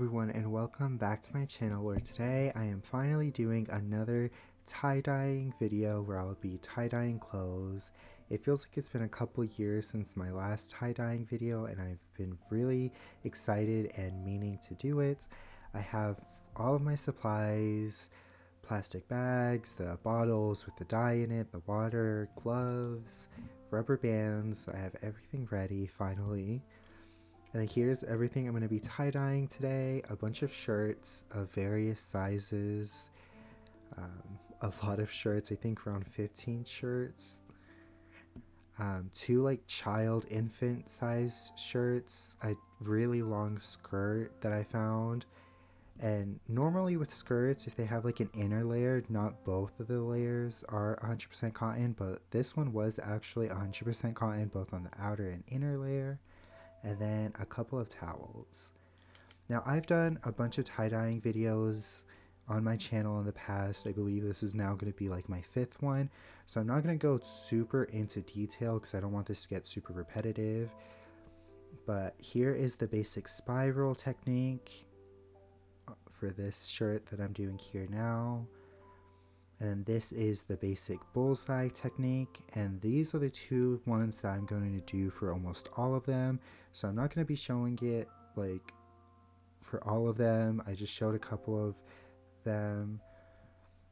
everyone, and welcome back to my channel, where today I am finally doing another tie-dyeing video where I'll be tie-dyeing clothes. It feels like it's been a couple years since my last tie-dyeing video, and I've been really excited and meaning to do it. I have all of my supplies, plastic bags, the bottles with the dye in it, the water, gloves, rubber bands. I have everything ready finally. And then here's everything I'm going to be tie-dyeing today. A bunch of shirts of various sizes. A lot of shirts, I think around 15 shirts. Two like child infant size shirts. A really long skirt that I found. And normally with skirts, if they have like an inner layer, not both of the layers are 100% cotton. But this one was actually 100% cotton, both on the outer and inner layer. And then a couple of towels. Now I've done a bunch of tie-dyeing videos on my channel in the past. I believe this is now going to be like my 5th one, so I'm not going to go super into detail because I don't want this to get super repetitive. But here is the basic spiral technique for this shirt that I'm doing here now. And this is the basic bullseye technique, and these are the two ones that I'm going to do for almost all of them. So I'm not going to be showing it like for all of them. I just showed a couple of them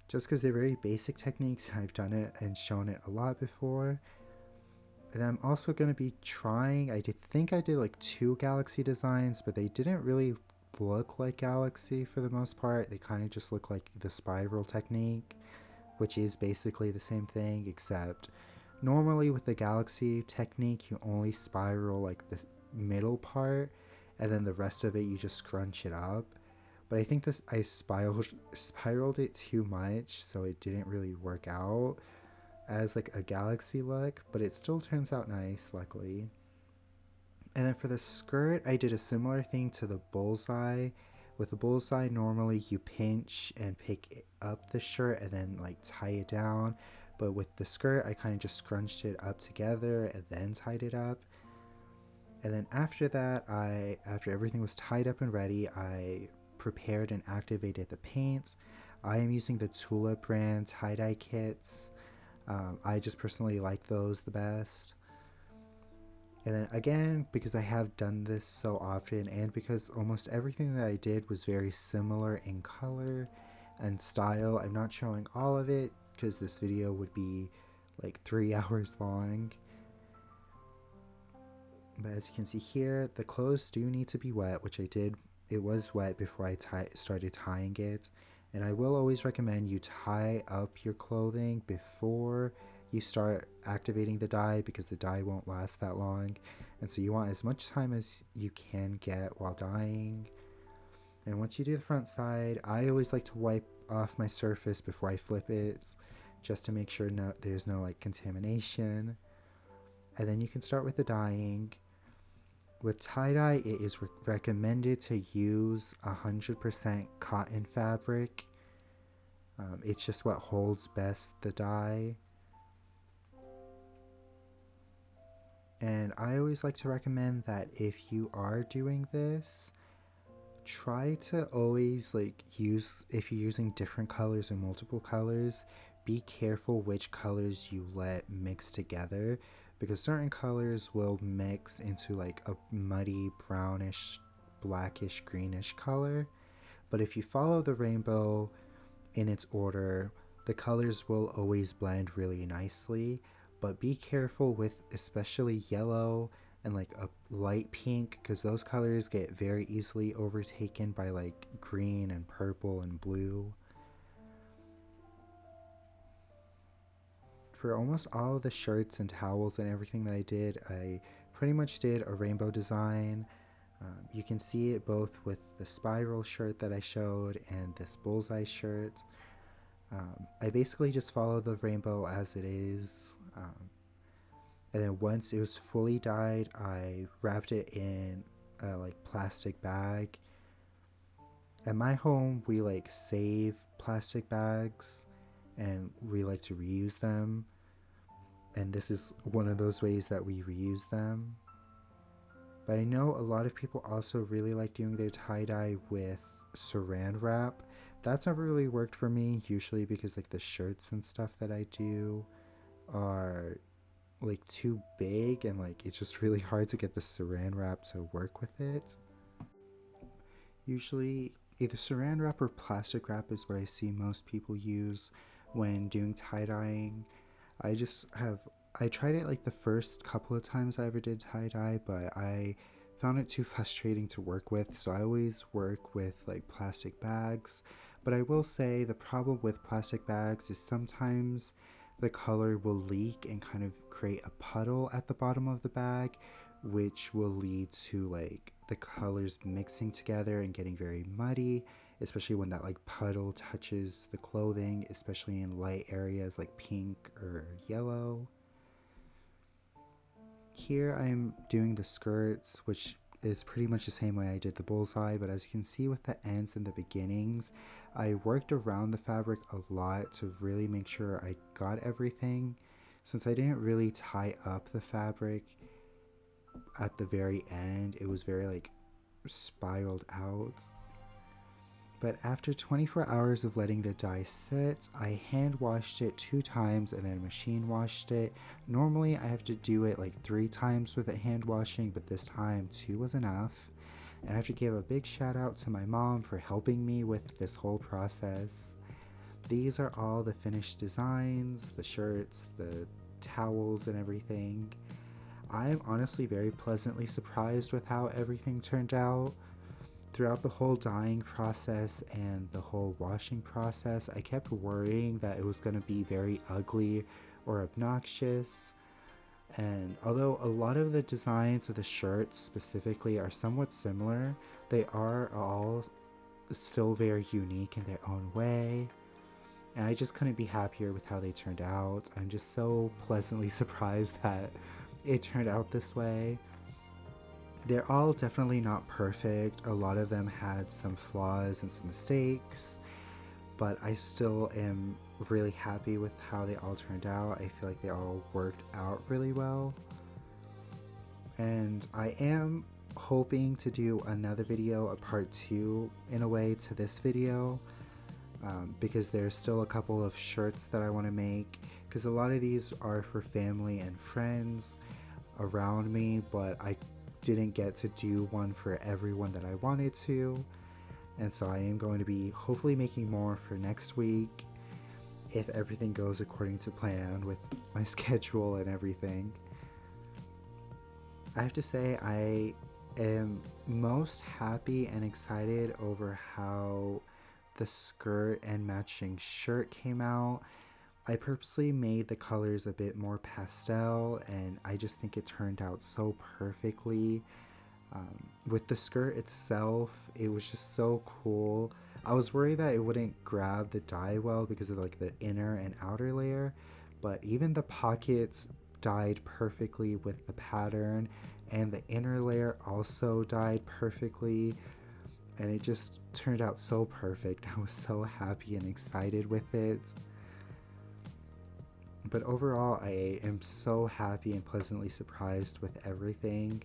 just because they're very basic techniques. I've done it and shown it a lot before. And I'm also going to be trying, I think I did like 2 galaxy designs, but they didn't really look like galaxy for the most part. They kind of just look like the spiral technique, which is basically the same thing, except normally with the galaxy technique you only spiral like the middle part, and then the rest of it you just scrunch it up. But I think this I spiraled it too much, so it didn't really work out as like a galaxy look, but it still turns out nice, luckily. And then for the skirt, I did a similar thing to the bullseye. With the bullseye, normally you pinch and pick up the shirt and then like tie it down. But with the skirt, I kind of just scrunched it up together and then tied it up. And then after that, after everything was tied up and ready, I prepared and activated the paint. I am using the Tulip brand tie-dye kits. I just personally like those the best. And then again, because I have done this so often, and because almost everything that I did was very similar in color and style, I'm not showing all of it because this video would be like 3 hours long. But as you can see here, the clothes do need to be wet, which I did. It was wet before I started tying it. And I will always recommend you tie up your clothing before you start activating the dye, because the dye won't last that long, and so you want as much time as you can get while dyeing. And once you do the front side, I always like to wipe off my surface before I flip it, just to make sure there's no like contamination. And then you can start with the dyeing. With tie-dye, it is recommended to use 100% cotton fabric. It's just what holds best the dye. And I always like to recommend that if you are doing this, try to always like if you're using different colors or multiple colors, be careful which colors you let mix together, because certain colors will mix into like a muddy brownish, blackish, greenish color. But if you follow the rainbow in its order, the colors will always blend really nicely. But be careful with especially yellow and like a light pink, because those colors get very easily overtaken by like green and purple and blue. For almost all of the shirts and towels and everything that I pretty much did a rainbow design. You can see it both with the spiral shirt that I showed and this bullseye shirt. I basically just followed the rainbow as it is. And then once it was fully dyed, I wrapped it in a like plastic bag. At my home, we like save plastic bags and we like to reuse them. And this is one of those ways that we reuse them. But I know a lot of people also really like doing their tie-dye with saran wrap. That's never really worked for me, usually because like the shirts and stuff that I do are like too big, and like it's just really hard to get the saran wrap to work with it. Usually either saran wrap or plastic wrap is what I see most people use when doing tie-dyeing. I just have I tried it like the first couple of times I ever did tie-dye, but I found it too frustrating to work with, so I always work with like plastic bags. But I will say the problem with plastic bags is sometimes the color will leak and kind of create a puddle at the bottom of the bag, which will lead to like the colors mixing together and getting very muddy, especially when that like puddle touches the clothing, especially in light areas like pink or yellow. Here I'm doing the skirts, which is pretty much the same way I did the bullseye, but as you can see with the ends and the beginnings, I worked around the fabric a lot to really make sure I got everything. Since I didn't really tie up the fabric at the very end, it was very like spiraled out. But after 24 hours of letting the dye sit, I hand washed it 2 times and then machine washed it. Normally I have to do it like 3 times with a hand washing, but this time 2 was enough. And I have to give a big shout out to my mom for helping me with this whole process. These are all the finished designs, the shirts, the towels and everything. I'm honestly very pleasantly surprised with how everything turned out. Throughout the whole dyeing process and the whole washing process, I kept worrying that it was going to be very ugly or obnoxious. And although a lot of the designs of the shirts specifically are somewhat similar, they are all still very unique in their own way. And I just couldn't be happier with how they turned out. I'm just so pleasantly surprised that it turned out this way. They're all definitely not perfect. A lot of them had some flaws and some mistakes, but I still am really happy with how they all turned out. I feel like they all worked out really well. And I am hoping to do another video, a part 2 in a way to this video, because there's still a couple of shirts that I want to make, because a lot of these are for family and friends around me, but I didn't get to do one for everyone that I wanted to, and so I am going to be hopefully making more for next week if everything goes according to plan with my schedule and everything. I have to say I am most happy and excited over how the skirt and matching shirt came out. I purposely made the colors a bit more pastel, and I just think it turned out so perfectly. With the skirt itself, it was just so cool. I was worried that it wouldn't grab the dye well because of like the inner and outer layer, but even the pockets dyed perfectly with the pattern, and the inner layer also dyed perfectly, and it just turned out so perfect. I was so happy and excited with it. But overall, I am so happy and pleasantly surprised with everything.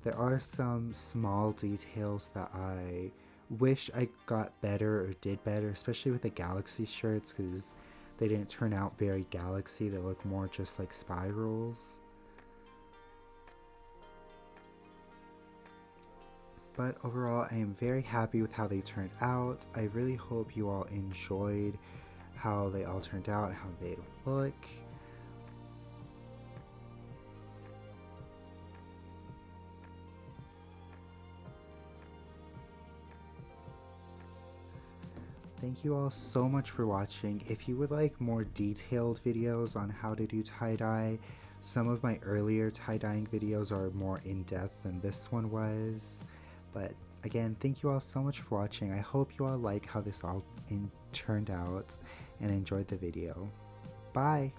There are some small details that I wish I got better or did better, especially with the galaxy shirts, because they didn't turn out very galaxy. They look more just like spirals. But overall, I am very happy with how they turned out. I really hope you all enjoyed how they all turned out and how they look. Thank you all so much for watching. If you would like more detailed videos on how to do tie-dye, some of my earlier tie-dyeing videos are more in-depth than this one was. But again, thank you all so much for watching. I hope you all like how this all turned out and enjoyed the video. Bye!